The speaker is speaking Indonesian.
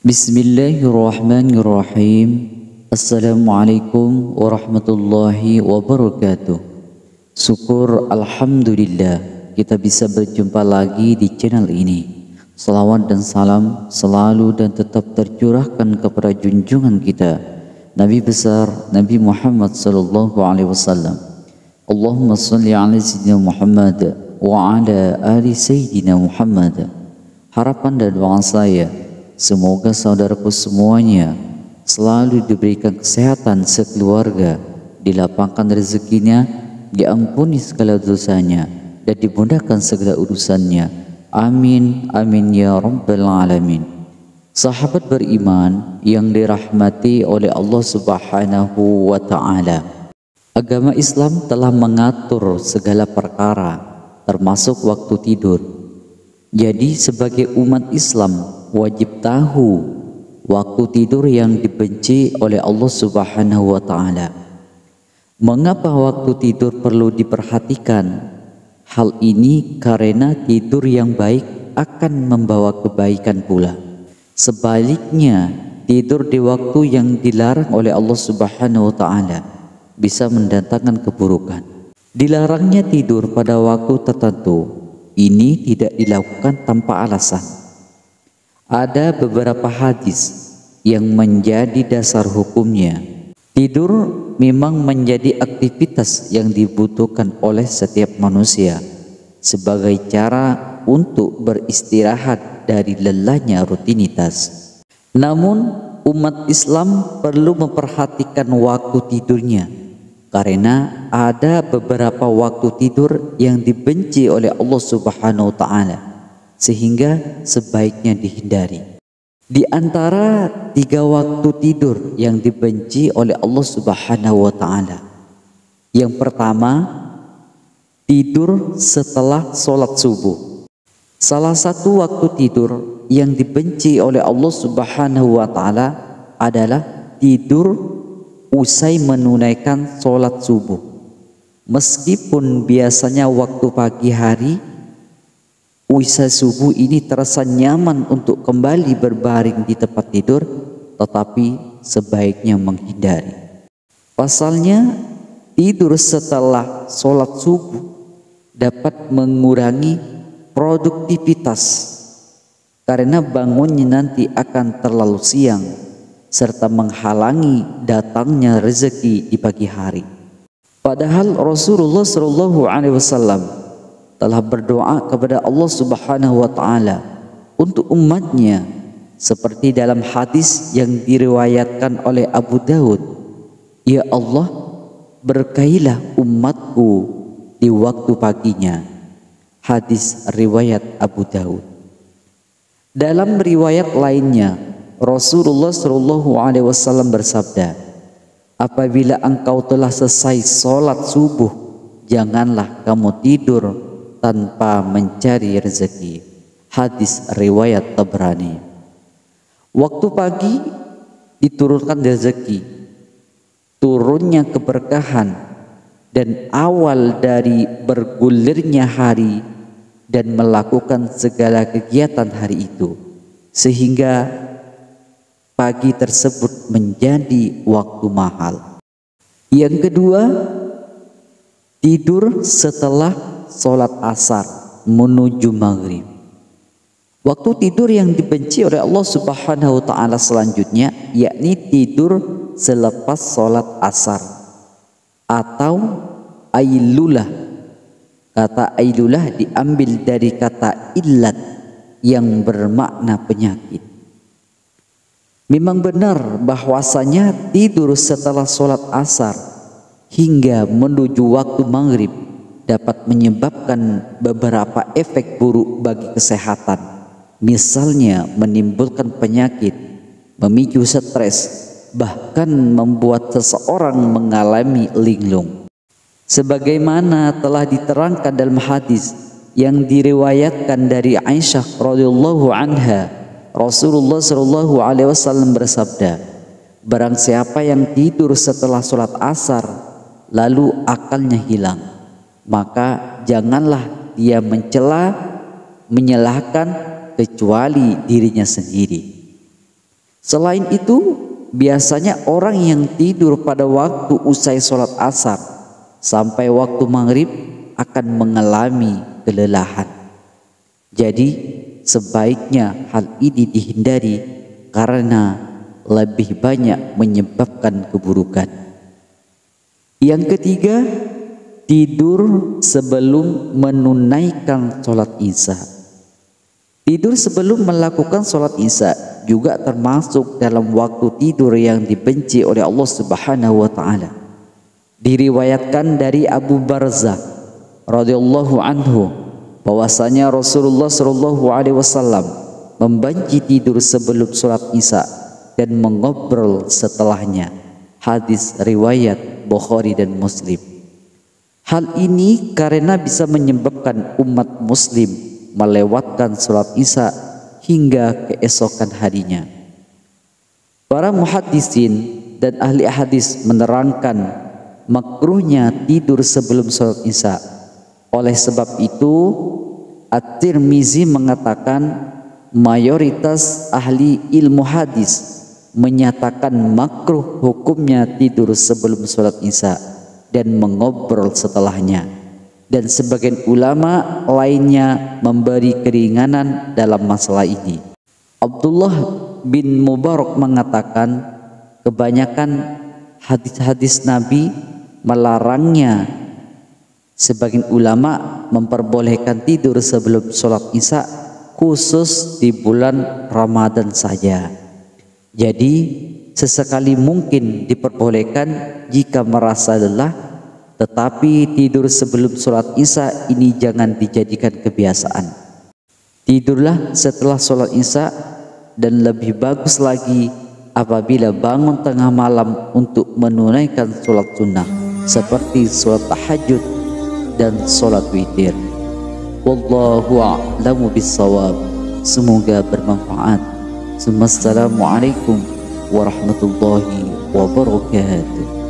Bismillahirrahmanirrahim. Assalamualaikum warahmatullahi wabarakatuh. Syukur alhamdulillah kita bisa berjumpa lagi di channel ini. Salawat dan salam selalu dan tetap tercurahkan kepada junjungan kita Nabi besar Nabi Muhammad sallallahu alaihi wasallam. Allahumma shalli ala sayyidina Muhammad wa ala ali sayyidina Muhammad. Harapan dan doa saya, semoga saudaraku semuanya selalu diberikan kesehatan sekeluarga, dilapangkan rezekinya, diampuni segala dosanya, dan dimudahkan segala urusannya. Amin, amin ya rabbal alamin. Sahabat beriman yang dirahmati oleh Allah Subhanahu wa ta'ala, agama Islam telah mengatur segala perkara, termasuk waktu tidur. Jadi sebagai umat Islam wajib tahu waktu tidur yang dibenci oleh Allah Subhanahu wa ta'ala. Mengapa waktu tidur perlu diperhatikan? Hal ini karena tidur yang baik akan membawa kebaikan pula. Sebaliknya, tidur di waktu yang dilarang oleh Allah Subhanahu wa ta'ala bisa mendatangkan keburukan. Dilarangnya tidur pada waktu tertentu ini tidak dilakukan tanpa alasan. Ada beberapa hadis yang menjadi dasar hukumnya. Tidur memang menjadi aktivitas yang dibutuhkan oleh setiap manusia sebagai cara untuk beristirahat dari lelahnya rutinitas. Namun umat Islam perlu memperhatikan waktu tidurnya, karena ada beberapa waktu tidur yang dibenci oleh Allah Subhanahu wa ta'ala, sehingga sebaiknya dihindari. Di antara 3 waktu tidur yang dibenci oleh Allah Subhanahu wa ta'ala, yang pertama, tidur setelah sholat subuh. Salah satu waktu tidur yang dibenci oleh Allah Subhanahu wa ta'ala adalah tidur usai menunaikan sholat subuh. Meskipun biasanya waktu pagi hari, usai subuh ini terasa nyaman untuk kembali berbaring di tempat tidur, tetapi sebaiknya menghindari. Pasalnya, tidur setelah sholat subuh dapat mengurangi produktivitas karena bangunnya nanti akan terlalu siang, serta menghalangi datangnya rezeki di pagi hari. Padahal Rasulullah Shallallahu Alaihi Wasallam telah berdoa kepada Allah Subhanahu wa ta'ala untuk umatnya, seperti dalam hadis yang diriwayatkan oleh Abu Daud, "Ya Allah, berkailah umatku di waktu paginya." Hadis riwayat Abu Daud. Dalam riwayat lainnya, Rasulullah Shallallahu Alaihi Wasallam bersabda, "Apabila engkau telah selesai sholat subuh, janganlah kamu tidur tanpa mencari rezeki." Hadis riwayat Tabrani. Waktu pagi diturunkan rezeki, turunnya keberkahan, dan awal dari bergulirnya hari dan melakukan segala kegiatan hari itu, sehingga pagi tersebut menjadi waktu mahal. Yang kedua, tidur setelah sholat asar menuju maghrib. Waktu tidur yang dibenci oleh Allah Subhanahu wa ta'ala selanjutnya, yakni tidur selepas sholat asar atau ailulah. Kata ailulah diambil dari kata illat yang bermakna penyakit. Memang benar bahwasanya tidur setelah sholat asar hingga menuju waktu maghrib dapat menyebabkan beberapa efek buruk bagi kesehatan. Misalnya menimbulkan penyakit, memicu stres, bahkan membuat seseorang mengalami linglung. Sebagaimana telah diterangkan dalam hadis yang diriwayatkan dari Aisyah radhiyallahu anha, Rasulullah shallallahu alaihi wasallam bersabda, barang siapa yang tidur setelah sholat asar lalu akalnya hilang, maka janganlah dia menyalahkan kecuali dirinya sendiri. Selain itu, biasanya orang yang tidur pada waktu usai sholat asar sampai waktu maghrib akan mengalami kelelahan. Jadi sebaiknya hal ini dihindari karena lebih banyak menyebabkan keburukan. Yang ketiga, tidur sebelum menunaikan sholat isya. Tidur sebelum melakukan sholat isya juga termasuk dalam waktu tidur yang dibenci oleh Allah Subhanahu wa taala. Diriwayatkan dari Abu Barzah radhiyallahu anhu bahwasanya Rasulullah shallallahu alaihi wasallam membenci tidur sebelum sholat isya dan mengobrol setelahnya. Hadis riwayat Bukhari dan Muslim. Hal ini karena bisa menyebabkan umat muslim melewatkan sholat isya hingga keesokan harinya. Para muhaddisin dan ahli hadis menerangkan makruhnya tidur sebelum sholat isya. Oleh sebab itu, At-Tirmizi mengatakan mayoritas ahli ilmu hadis menyatakan makruh hukumnya tidur sebelum sholat isya dan mengobrol setelahnya. Dan sebagian ulama lainnya memberi keringanan dalam masalah ini. Abdullah bin Mubarak mengatakan kebanyakan hadis-hadis Nabi melarangnya. Sebagian ulama memperbolehkan tidur sebelum sholat isya khusus di bulan Ramadan saja. Jadi sesekali mungkin diperbolehkan jika merasa lelah, tetapi tidur sebelum sholat isya ini jangan dijadikan kebiasaan. Tidurlah setelah sholat isya, dan lebih bagus lagi apabila bangun tengah malam untuk menunaikan sholat sunnah seperti sholat tahajud dan sholat witir. Wallahu a'lamu bissawab. Semoga bermanfaat. Assalamualaikum warahmatullahi wabarakatuh.